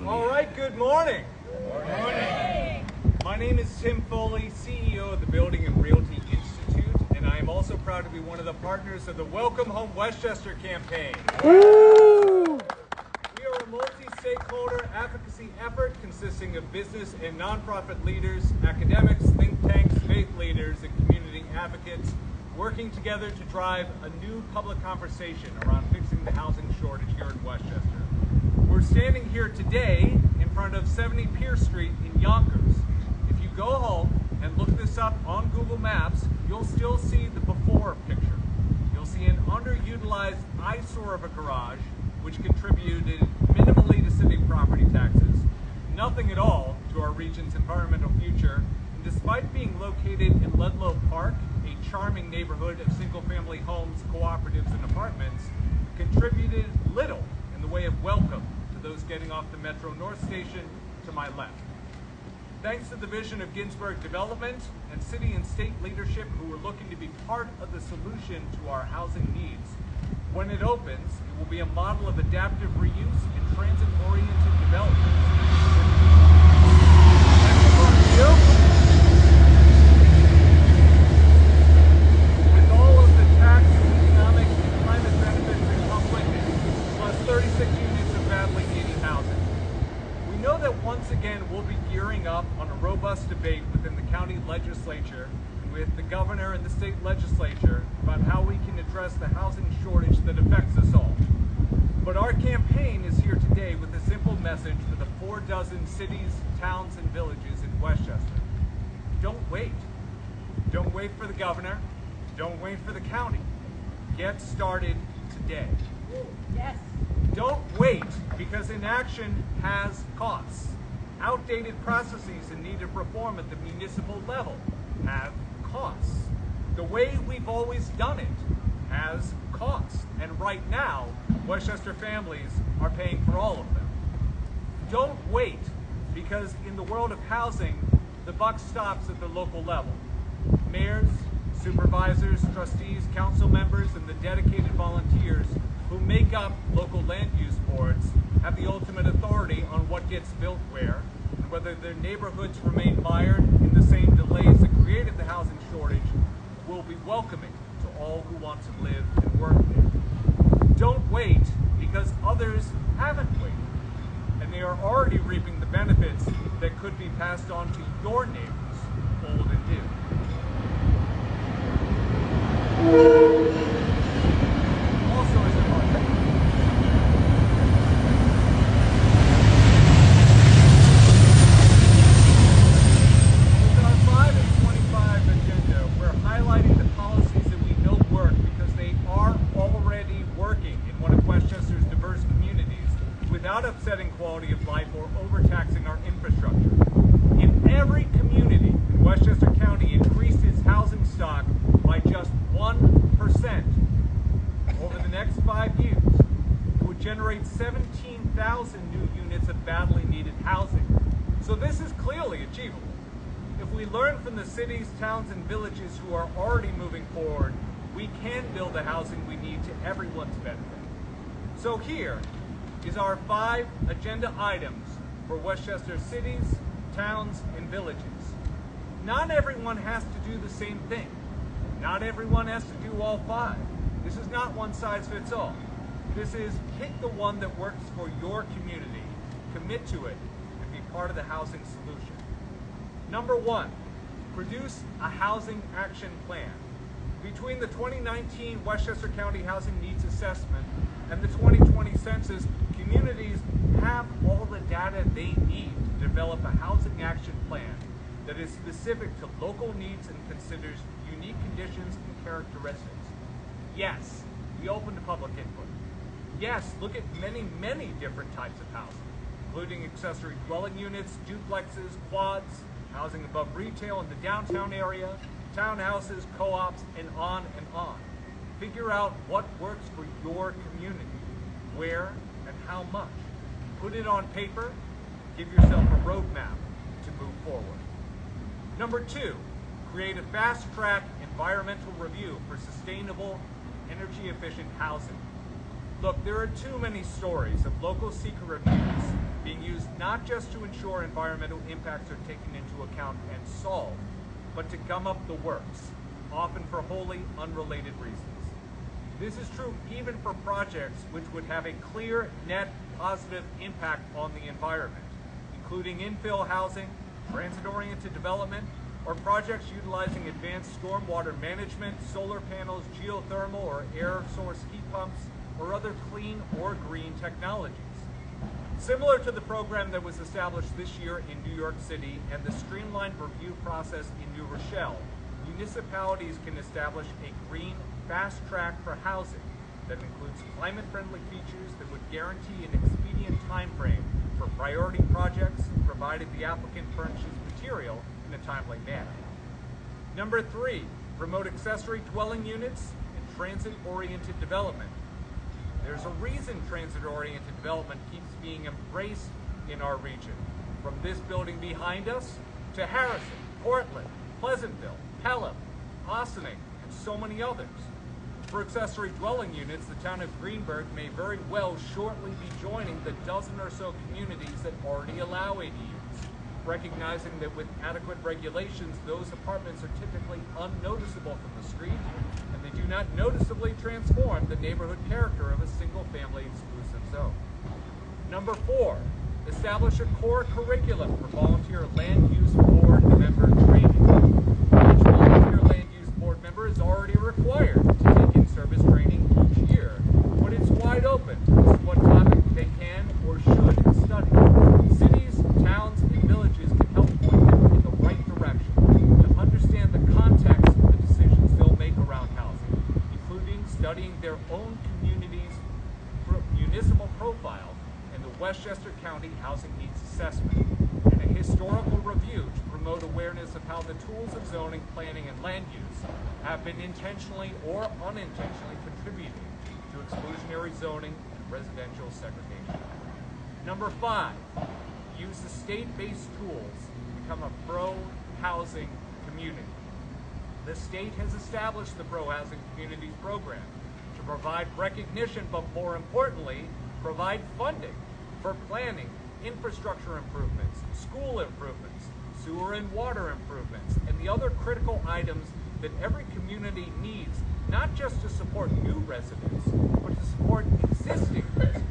All right, good morning. Good morning. My name is Tim Foley, CEO of the Building and Realty Institute, and I am also proud to be one of the partners of the Welcome Home Westchester campaign. Woo! We are a multi-stakeholder advocacy effort consisting of business and nonprofit leaders, academics, think tanks, faith leaders, and community advocates working together to drive a new public conversation around fixing the housing shortage here in Westchester. We're standing here today in front of 70 Pierce Street in Yonkers. If you go home and look this up on Google Maps, you'll still see the before picture. You'll see an underutilized eyesore of a garage, which contributed minimally to city property taxes, nothing at all to our region's environmental future, and despite being located in Ludlow Park, a charming neighborhood of single-family homes, cooperatives, and apartments, contributed little in the way of welcome to those getting off the Metro North Station to my left. Thanks to the vision of Ginsburg Development and city and state leadership who are looking to be part of the solution to our housing needs, when it opens, it will be a model of adaptive reuse and transit-oriented development. With all of the tax, economic, and climate benefits that come with it, plus 36 units of badly needed housing. We know that once again we'll be gearing up on a robust debate within the county legislature with the governor and the state legislature about how we can address the housing shortage that affects us all. But our campaign is here today with a simple message for the 4 cities, towns, and villages in Westchester. Don't wait. Don't wait for the governor. Don't wait for the county. Get started today. Yes. Don't wait, because inaction has costs. Outdated processes in need of reform at the municipal level have costs. The way we've always done it has costs. And right now, Westchester families are paying for all of them. Don't wait, because in the world of housing, the buck stops at the local level. Mayors, supervisors, trustees, council members, and the dedicated volunteers who make up local land use boards have the ultimate authority on what gets built where, and whether their neighborhoods remain mired in the same delays that created the housing shortage will be welcoming to all who want to live and work there. Don't wait, because others haven't waited, and they are already reaping the benefits that could be passed on to your neighbors, old and new. Also, as a project, with our 5 and 25 agenda, we're highlighting the policies that we know work because they are already working in one of Westchester's diverse communities without upsetting quality of life or overtaxing our infrastructure. In every community in Westchester County increased its housing stock by just 1%. Over the next 5 years, it would generate 17,000 new units of badly needed housing. So this is clearly achievable. If we learn from the cities, towns, and villages who are already moving forward, we can build the housing we need to everyone's benefit. So here is our 5 agenda items for Westchester cities, towns, and villages. Not everyone has to do the same thing. Not everyone has to do all 5. This is not one size fits all. This is pick the one that works for your community, commit to it, and be part of the housing solution. Number 1, produce a housing action plan. Between the 2019 Westchester County Housing Needs Assessment and the 2020 census, communities have all the data they need to develop a housing action plan that is specific to local needs and considers unique conditions and characteristics. Yes, be open to public input. Yes, look at many different types of housing, including accessory dwelling units, duplexes, quads, housing above retail in the downtown area, townhouses, co-ops, and on and on. Figure out what works for your community, where and how much. Put it on paper, give yourself a roadmap to move forward. Number 2, create a fast-track environmental review for sustainable, energy-efficient housing. Look, there are too many stories of local seeker reviews being used not just to ensure environmental impacts are taken into account and solved, but to gum up the works, often for wholly unrelated reasons. This is true even for projects which would have a clear net positive impact on the environment, including infill housing, transit-oriented development, or projects utilizing advanced stormwater management, solar panels, geothermal or air source heat pumps, or other clean or green technologies. Similar to the program that was established this year in New York City and the streamlined review process in New Rochelle, municipalities can establish a green fast track for housing that includes climate-friendly features that would guarantee an expedient time frame for priority projects, provided the applicant furnishes material in a timely manner. Number 3, promote accessory dwelling units and transit-oriented development. There's a reason transit-oriented development keeps being embraced in our region, from this building behind us to Harrison, Portland, Pleasantville, Pelham, Ossining, and so many others. For accessory dwelling units, the town of Greenburgh may very well shortly be joining the dozen or so communities that already allow ADUs, recognizing that with adequate regulations, those apartments are typically unnoticeable from the street, and they do not noticeably transform the neighborhood character of a single-family exclusive zone. Number 4, establish a core curriculum for volunteer land use board member training. Each volunteer land use board member is already required to take in-service training each year, but it's wide open as to what topic they can or should study. Cities, towns, and villages can help point them in the right direction to understand the context of the decisions they'll make around housing, including studying their own community's municipal profile and the Westchester County Housing Needs Assessment, and a historical review to promote awareness of how the tools of zoning, planning, and land use have been intentionally or unintentionally contributing to exclusionary zoning and residential segregation. Number 5, use the state-based tools to become a pro-housing community. The state has established the Pro-Housing Communities program to provide recognition, but more importantly, provide funding for planning, infrastructure improvements, school improvements, sewer and water improvements, and the other critical items that every community needs, not just to support new residents, but to support existing residents.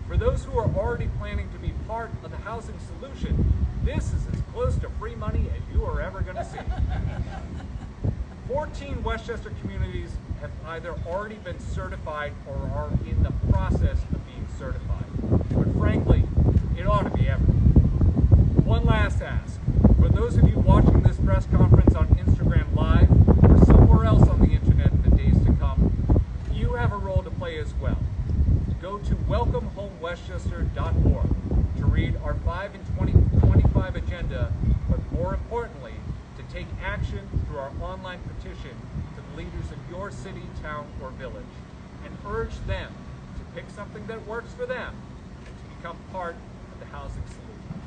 For those who are already planning to be part of the housing solution, this is as close to free money as you are ever going to see. 14 Westchester communities have either already been certified or are in the process of being certified. But frankly, it ought to be everything. One last ask. For those of you watching this press conference on Instagram Live or somewhere else on the internet in the days to come, you have a role to play as well. Go to welcomehomewestchester.org to read our 5 in 2025 agenda, but more importantly, to take action through our online petition to the leaders of your city, town, or village, and urge them to pick something that works for them and to become part of the housing solution.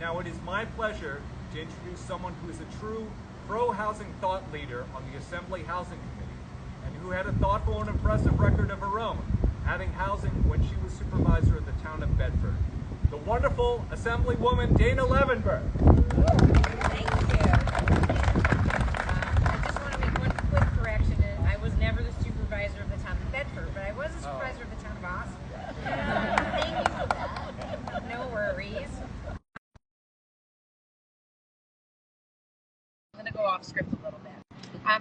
Now it is my pleasure to introduce someone who is a true pro-housing thought leader on the Assembly Housing Committee, and who had a thoughtful and impressive record of her own, adding housing when she was supervisor of the town of Bedford. The wonderful Assemblywoman Dana Levenberg. Thank you. I just want to make one quick correction. I was never the supervisor of the town of Bedford, but I was the supervisor of the town of Austin. Thank you for that. No worries. I'm going to go off script a little bit. I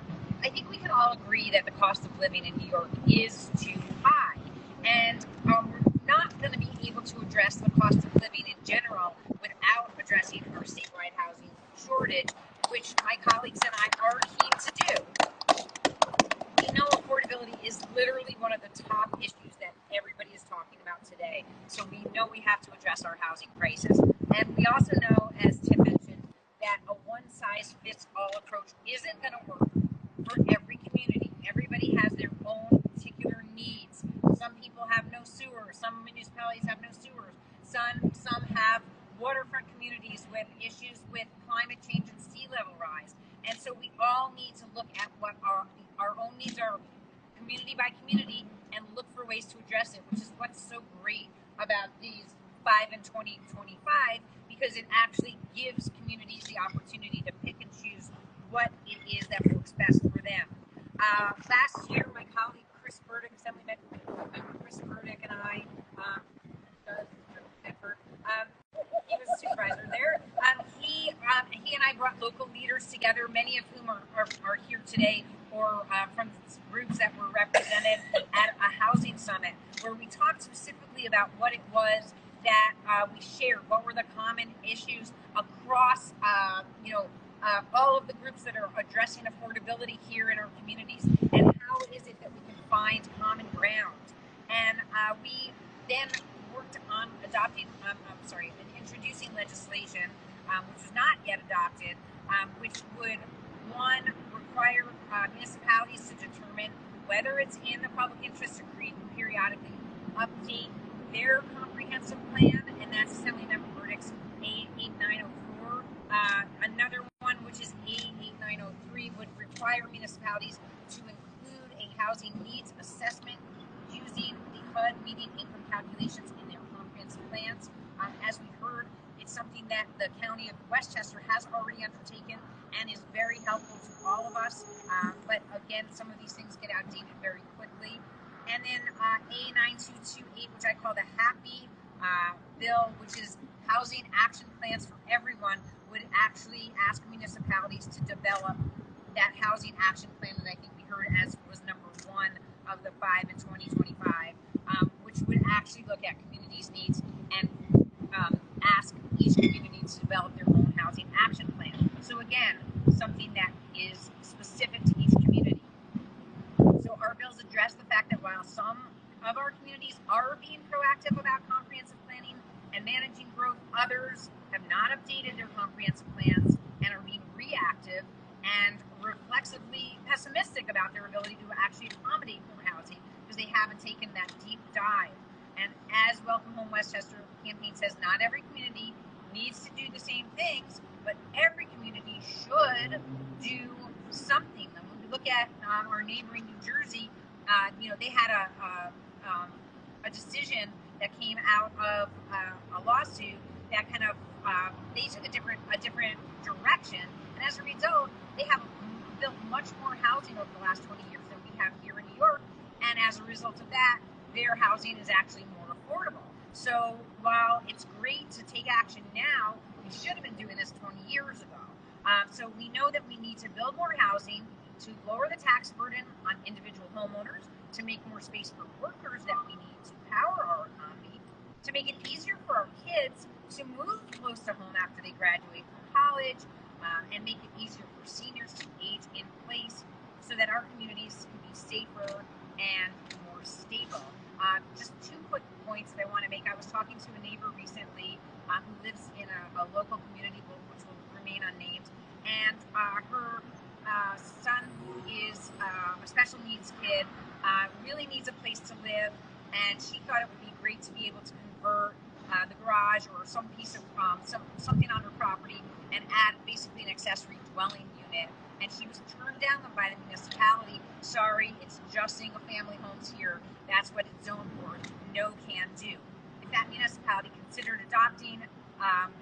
think we can all agree that the cost of living in New York is too high, and we're not going to be able to address the cost of living in general without addressing our statewide housing shortage, which my colleagues and I are keen to do. We know affordability is literally one of the top issues that everybody is talking about today, so we know we have to address our housing crisis. And we also know, as Tim mentioned, that a one-size-fits-all approach isn't going to work for every community. Everybody has their own particular needs. Some people have no sewer. Some municipalities have no sewers. Some have waterfront communities with issues with climate change and sea level rise. And so we all need to look at what our own needs are, community by community, and look for ways to address it, which is what's so great about these 5 in 2025, because it actually gives communities the opportunity to pick and choose what it is that works best for them. Last year, my colleague Chris Burdick, Assemblyman Chris Burdick, and I, he was a supervisor there. He and I brought local leaders together, many of whom are here today, or from groups that were represented at a housing summit, where we talked specifically about what it was that we shared, what were the common issues across, all of the groups that are addressing affordability here in our communities, and how is it that we can find common ground. And we then worked on introducing legislation, which was not yet adopted, which would, one, require municipalities to determine whether it's in the public interest to periodically update their comprehensive plan, and that's Assemblymember Burdick's A8904. Another one, which is A8903, would require municipalities to include a housing needs assessment using the HUD median income calculations in their comprehensive plans. As we heard, it's something that the County of Westchester has already undertaken and is very helpful to all of us. But again, some of these things get outdated very quickly. And then A9228, which I call the HAPPY bill, which is Housing Action Plans for Everyone, would actually ask municipalities to develop that housing action plan that I think we heard as was number one of the 5 in 2025, which would actually look at communities' needs and ask each community to develop their own housing action plan. So again, something that is specific to each community. So our bills address the fact that while some of our communities are being proactive about comprehensive planning and managing growth, others have not updated their comprehensive plans and are being reactive and reflexively pessimistic about their ability to actually accommodate more housing because they haven't taken that deep dive. And as Welcome Home Westchester campaign says, not every community needs to do the same things, but every community should do something. And when we look at our neighboring New Jersey, they had a decision that came out of a lawsuit that kind of they took a different direction, and as a result, they have built much more housing over the last 20 years than we have here in New York, and as a result of that, their housing is actually more affordable. So while it's great to take action now, we should have been doing this 20 years ago. So we know that we need to build more housing to lower the tax burden on individual homeowners, to make more space for workers that we need to power our economy, to make it easier for our kids to move close to home after they graduate from college, and make it easier for seniors to age in place so that our communities can be safer and more stable. Just two quick points that I want to make. I was talking to a neighbor recently who lives in a local community, which will remain unnamed, and her son, who is a special needs kid, really needs a place to live, and she thought it would be great to be able to convert the garage or some piece of something on her property and add basically an accessory dwelling unit. And she was turned down by the municipality. Sorry, it's just single-family homes here. That's what it's zoned for. No can do. If that municipality considered adopting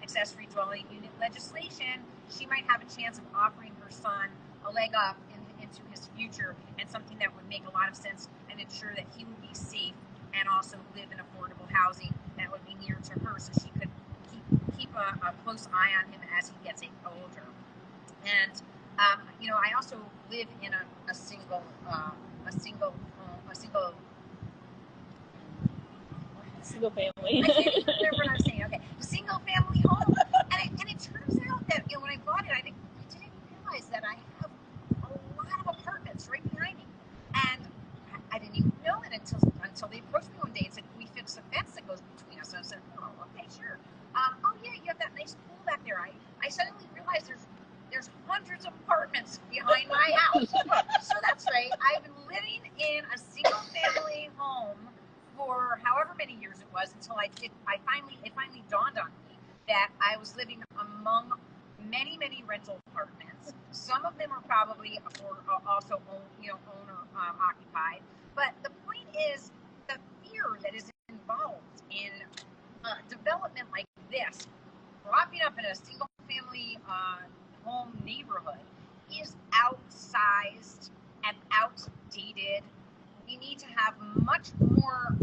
accessory dwelling unit legislation, she might have a chance of offering her son a leg up into his future, and something that would make a lot of sense and ensure that he would be safe and also live in affordable housing that would be near to her, so she could keep a close eye on him as he gets older. And I also live in a single family. I can't remember what I was saying. Okay, single family home, and it turns out that when I bought it, I didn't realize that I have a lot of apartments right behind me, and I didn't even know it until they approached me one day and said, "Can we fix the fence that goes between us?" And I said, "Oh, okay, sure." Oh yeah, you have that nice pool back there. I suddenly realized there's hundreds of apartments behind my house. So that's right. I've been living in a single family home for however many years it was until it finally dawned on me that I was living among many, many rental apartments. Some of them are probably also owner occupied. But the point is the fear that is involved in development like this, propping up in a single-family home neighborhood, is outsized and outdated. We need to have much more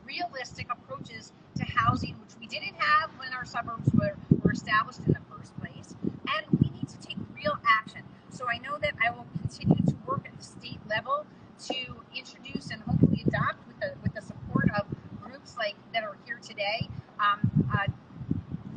realistic approaches to housing, which we didn't have when our suburbs were established in the first place. And we need to take real action. So I know that I will continue to work at the state level to introduce and hopefully adopt, with the support of groups like that are here today,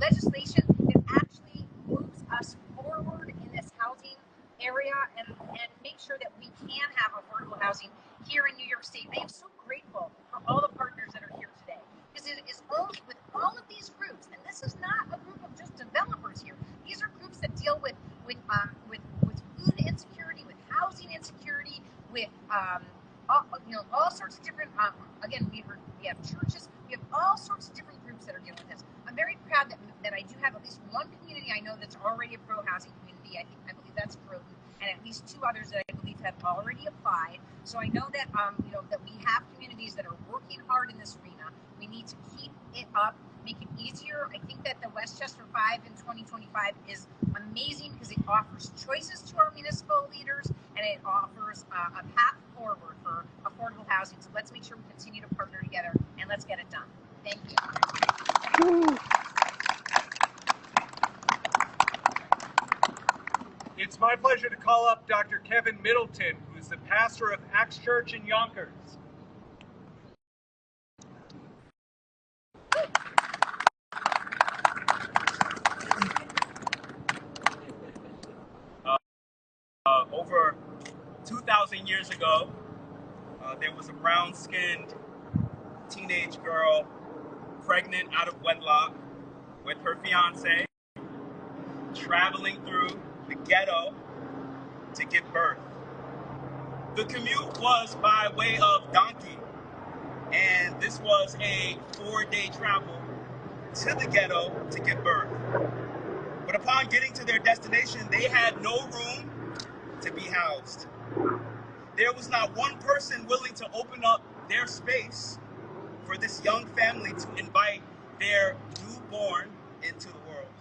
legislation that actually moves us forward in this housing area and make sure that we can have affordable housing here in New York State. I am so grateful for all the partners that are here today, because it is only with all of these groups, and this is not a group of just developers here. These are groups that deal with food insecurity, with housing insecurity, with all sorts of different. Again, we have churches, we have all sorts of different groups that are dealing with this. I'm very proud that I do have at least one community I know that's already a pro-housing community. I believe that's Croton, and at least two others that I believe have already applied. So I know that that we have communities that are working hard in this arena. We need to keep it up, make it easier. I think that the Westchester 5 in 2025 is amazing because it offers choices to our municipal leaders, and it offers a path forward for affordable housing. So let's make sure we continue to partner together, and let's get it done. Thank you. It's my pleasure to call up Dr. Kevin Middleton, who's the pastor of Axe Church in Yonkers. Over 2,000 years ago, there was a brown-skinned teenage girl pregnant out of wedlock with her fiance, traveling through the ghetto to give birth. The commute was by way of donkey, and this was a 4-day travel to the ghetto to give birth. But upon getting to their destination, they had no room to be housed. There was not one person willing to open up their space for this young family to invite their newborn into the world.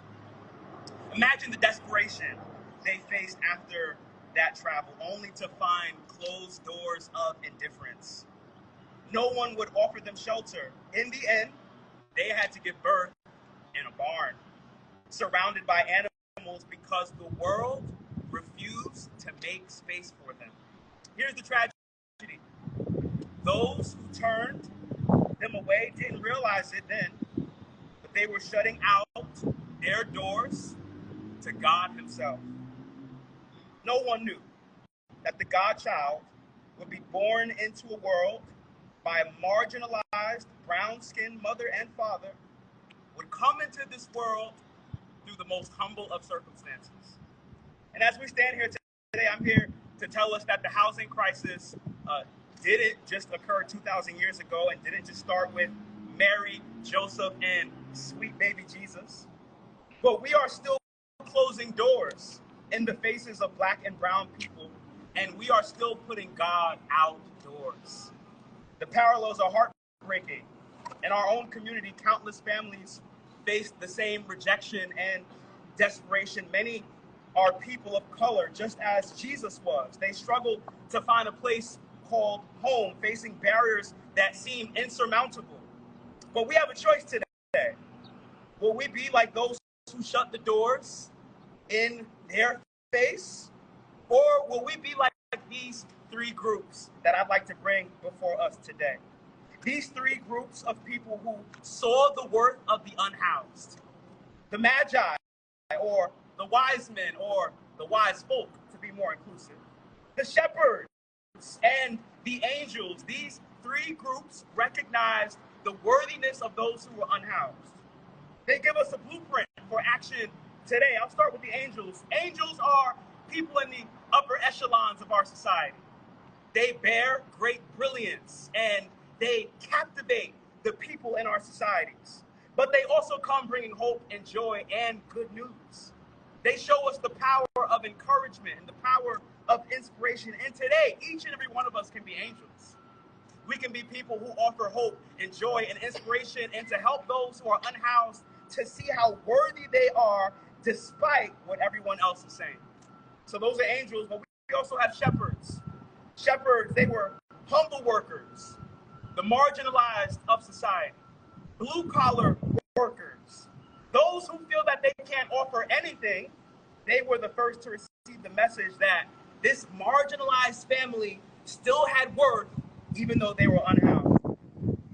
Imagine the desperation they faced after that travel, only to find closed doors of indifference. No one would offer them shelter. In the end, they had to give birth in a barn, surrounded by animals, because the world refused to make space for them. Here's the tragedy. Those who turned them away didn't realize it then, but they were shutting out their doors to God Himself. No one knew that the God-child would be born into a world by a marginalized, brown-skinned mother and father, would come into this world through the most humble of circumstances. And as we stand here today, I'm here to tell us that the housing crisis didn't just occur 2,000 years ago and didn't just start with Mary, Joseph, and sweet baby Jesus. But we are still closing doors in the faces of Black and brown people, and we are still putting God outdoors. The parallels are heartbreaking. In our own community, countless families face the same rejection and desperation. Many are people of color, just as Jesus was. They struggle to find a place called home, facing barriers that seem insurmountable. But we have a choice today. Will we be like those who shut the doors in their face? Or will we be like these three groups that I'd like to bring before us today? These three groups of people who saw the worth of the unhoused. The Magi, or the wise men, or the wise folk, to be more inclusive. The shepherds and the angels. These three groups recognized the worthiness of those who were unhoused. They give us a blueprint for action today. I'll start with the angels. Angels are people in the upper echelons of our society. They bear great brilliance and they captivate the people in our societies. But they also come bringing hope and joy and good news. They show us the power of encouragement and the power of inspiration. And today, each and every one of us can be angels. We can be people who offer hope and joy and inspiration, and to help those who are unhoused to see how worthy they are despite what everyone else is saying. So those are angels, but we also have shepherds. Shepherds, they were humble workers, the marginalized of society, blue-collar workers, those who feel that they can't offer anything. They were the first to receive the message that this marginalized family still had worth even though they were unhoused.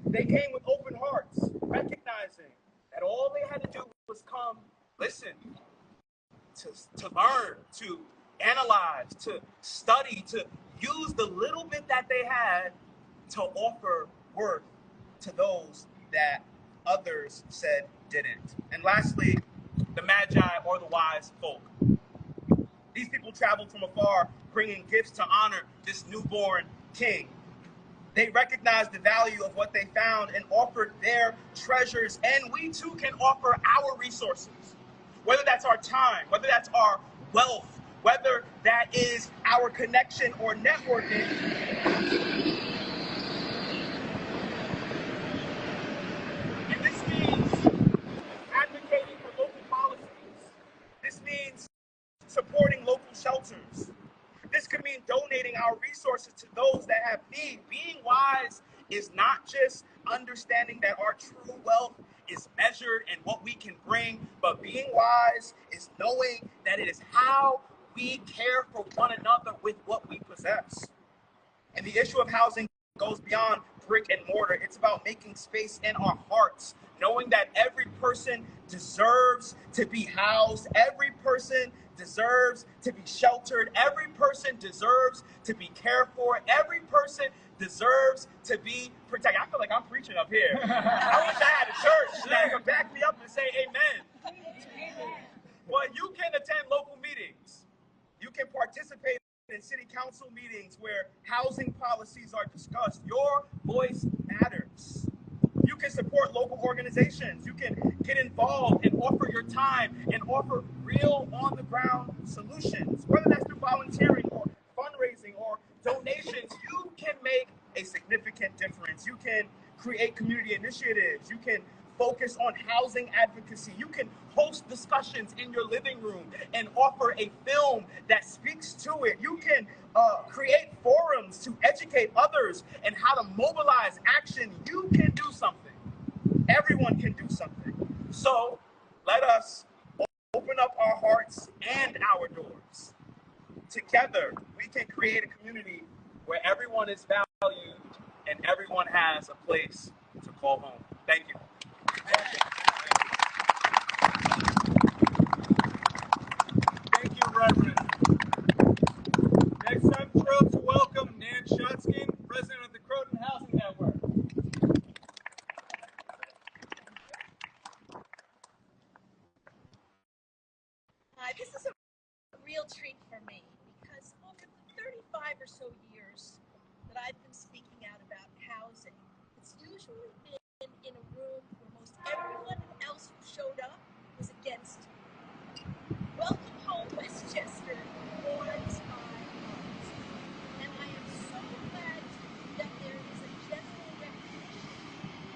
They came with open hearts, recognizing that all they had to do was come listen, to learn, to analyze, to study, to use the little bit that they had to offer worth to those that others said didn't. And lastly, the magi or the wise folk. These people traveled from afar, bringing gifts to honor this newborn king. They recognized the value of what they found and offered their treasures. And we too can offer our resources, whether that's our time, whether that's our wealth, whether that is our connection or networking. And this means advocating for local policies. This means supporting local shelters. This could mean donating our resources to those that have need. Being wise is not just understanding that our true wealth is measured in what we can bring, but being wise is knowing that it is how we care for one another with what we possess. And the issue of housing goes beyond brick and mortar. It's about making space in our hearts, knowing that every person deserves to be housed, every person deserves to be sheltered, every person deserves to be cared for, every person deserves to be protected. I feel like I'm preaching up here. I wish I had a church that could back me up and say amen. But you can attend local meetings. You can participate in city council meetings where housing policies are discussed. Your voice matters. You can support local organizations. You can get involved and offer your time and offer real on-the-ground solutions, whether that's through volunteering or fundraising or donations. You can make a significant difference. You can create community initiatives. You can focus on housing advocacy. You can host discussions in your living room and offer a film that speaks to it. You can create forums to educate others and how to mobilize action. You can do something. Everyone can do something. So let us open up our hearts and our doors. Together, we can create a community where everyone is valued and everyone has a place to call home. Thank you. Thank you, Reverend. Next, I'm thrilled to welcome Nan Shutskin, President of the Croton Housing Network. This is a real treat for me because over the 35 or so years that I've been speaking out about housing, it's usually been in a room where most everyone else who showed up was against it. Welcome Home Westchester warms my heart, and I am so glad that there is a general recognition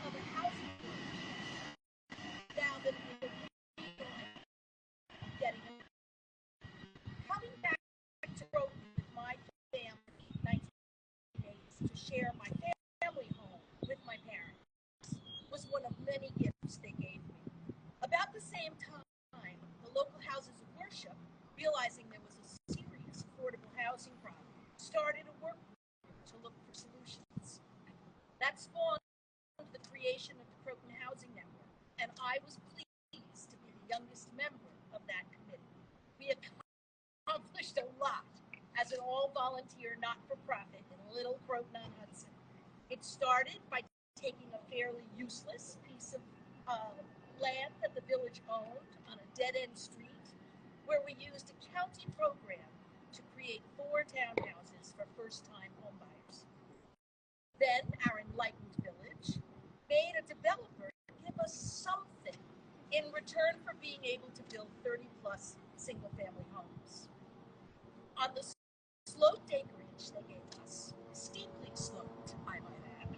of a housing movement now that we are getting it. Coming back to Croton with my family in 1980s to share my family home with my parents was one of many gifts they gave me. About the same time, the local houses of worship, realizing there was a serious affordable housing problem, started a work group to look for solutions. That spawned the creation of the Croton Housing Network, and I was pleased to be the youngest member of that committee. We accomplished a lot as an all-volunteer, not-for-profit in Little Croton-on-Hudson. It started by taking a fairly useless piece of land that the village owned on a dead-end street, where we used a county program to create 4 townhouses for first-time homebuyers. Then our enlightened village made a developer give us something in return for being able to build 30-plus single-family homes. On the sloped acreage they gave us, steeply sloped, I might add,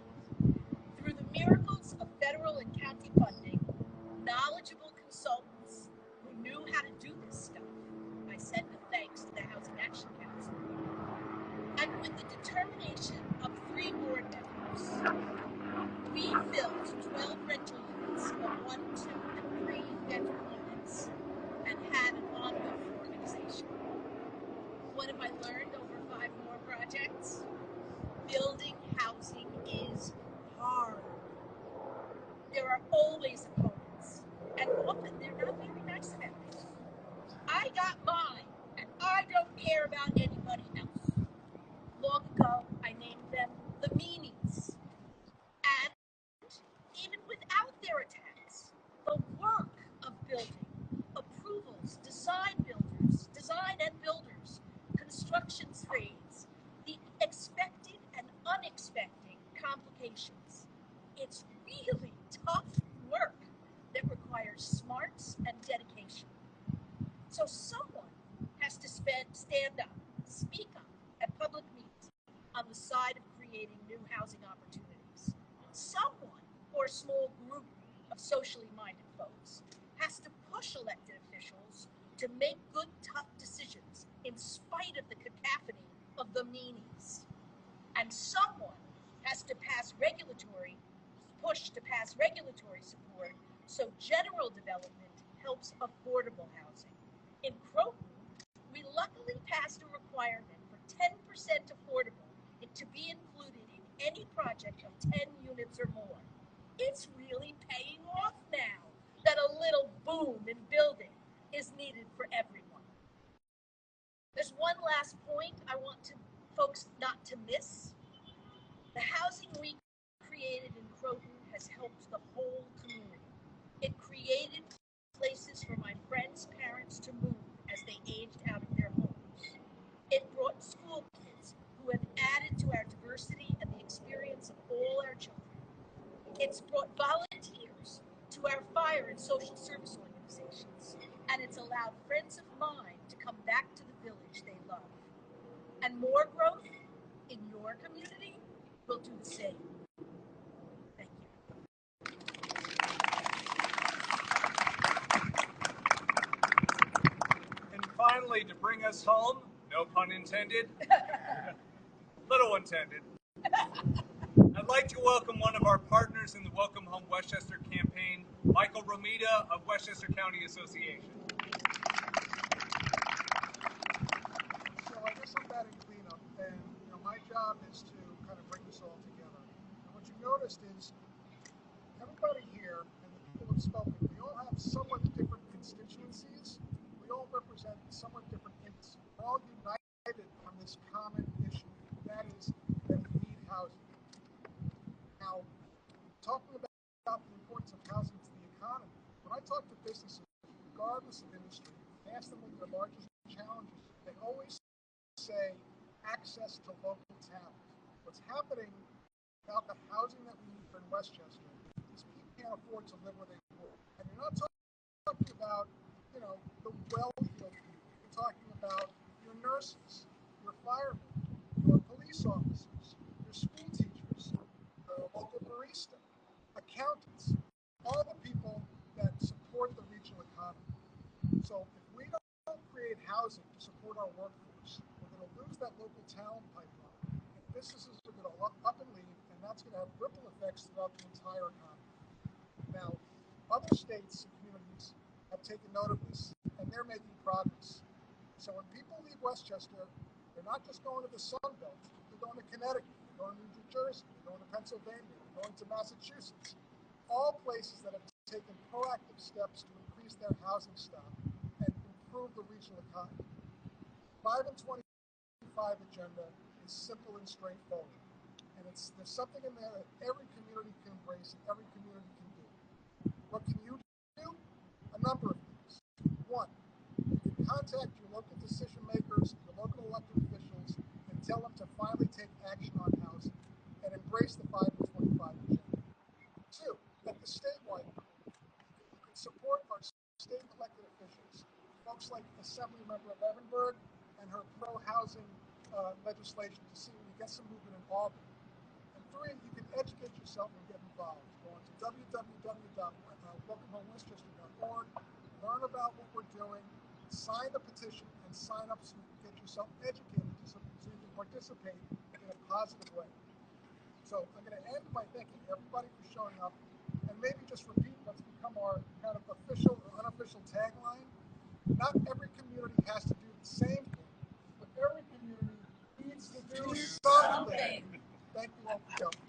federal and county funding, knowledgeable consultants who knew how to do this stuff. I send a thanks to the Housing Action Council. And with the determination of 3 board members, we filled 12 rental units of 1, 2, and 3 bedroom units and had an ongoing organization. What have I learned over 5 more projects? Building housing is hard. There are always opponents, and often they're not very nice about it. I got mine, and I don't care about anybody else. Long ago, I named them the meanies. And even without their attacks, the work of building, approvals, design and builders, construction trades, the expected and unexpected complications. It's really tough work that requires smarts and dedication. So someone has to stand up, speak up at public meetings on the side of creating new housing opportunities. Someone, or a small group of socially minded folks, has to push elected officials to make good, tough decisions in spite of the cacophony of the meanies. And someone has to push to pass regulatory support so general development helps affordable housing. In Croton, we luckily passed a requirement for 10% affordable to be included in any project of 10 units or more. It's really paying off now that a little boom in building is needed for everyone. There's one last point I want folks not to miss. The housing we created in Croton has helped the whole community. It created places for my friends' parents to move as they aged out of their homes. It brought school kids who have added to our diversity and the experience of all our children. It's brought volunteers to our fire and social service organizations, and it's allowed friends of mine to come back to the village they love. And more growth in your community will do the same. Thank you. And finally, to bring us home, no pun intended, little intended, I'd like to welcome one of our partners in the Welcome Home Westchester campaign, Michael Romita of Westchester County Association. So I guess I'm batting cleanup, and my job is to kind of bring this all together. And what you noticed is everybody here and the people who've spoken, we all have somewhat different constituencies. We all represent somewhat different interests. We're all united on this common issue. That is that we need housing. Now, talking about the importance of housing to the economy, when I talk to businesses, regardless of industry, I ask them what their largest challenges. They always say access to local talent. What's happening about the housing that we need for in Westchester is people can't afford to live where they work. And you're not talking about, the well-heeled people. You're talking about your nurses, your firemen, your police officers, your school teachers, the local barista, accountants, all the people that support the regional economy. So if we don't create housing to support our workforce, we're going to lose that local talent pipeline. And businesses are going to up and leave, and that's going to have ripple effects throughout the entire economy. Now, other states and communities have taken note of this, and they're making progress. So when people leave Westchester, they're not just going to the Sun Belt. They're going to Connecticut, they're going to New Jersey, they're going to Pennsylvania, they're going to Massachusetts. All places that have taken proactive steps to increase their housing stock and improve the regional economy. 5 and 25 agenda is simple and straightforward. And there's something in there that every community can embrace and every community can do. What can you do? A number of things. One, you can contact your local decision makers, your local elected officials, and tell them to finally take action on housing and embrace the 5 and 25 agenda. Two, at the statewide level, you can support our state elected officials, folks like Assemblymember of Edinburgh and her pro-housing legislation to see if we get some movement in Albany. And three, you can educate yourself and get involved. Go on to www.welcomehomewestchester.org, learn about what we're doing, sign the petition, and sign up so you can get yourself educated so you can participate in a positive way. So I'm going to end by thanking everybody for showing up, and maybe just repeat what's become our kind of official or unofficial tagline. Not every community has to do the same thing, but every community needs to do something. Thank you all for coming.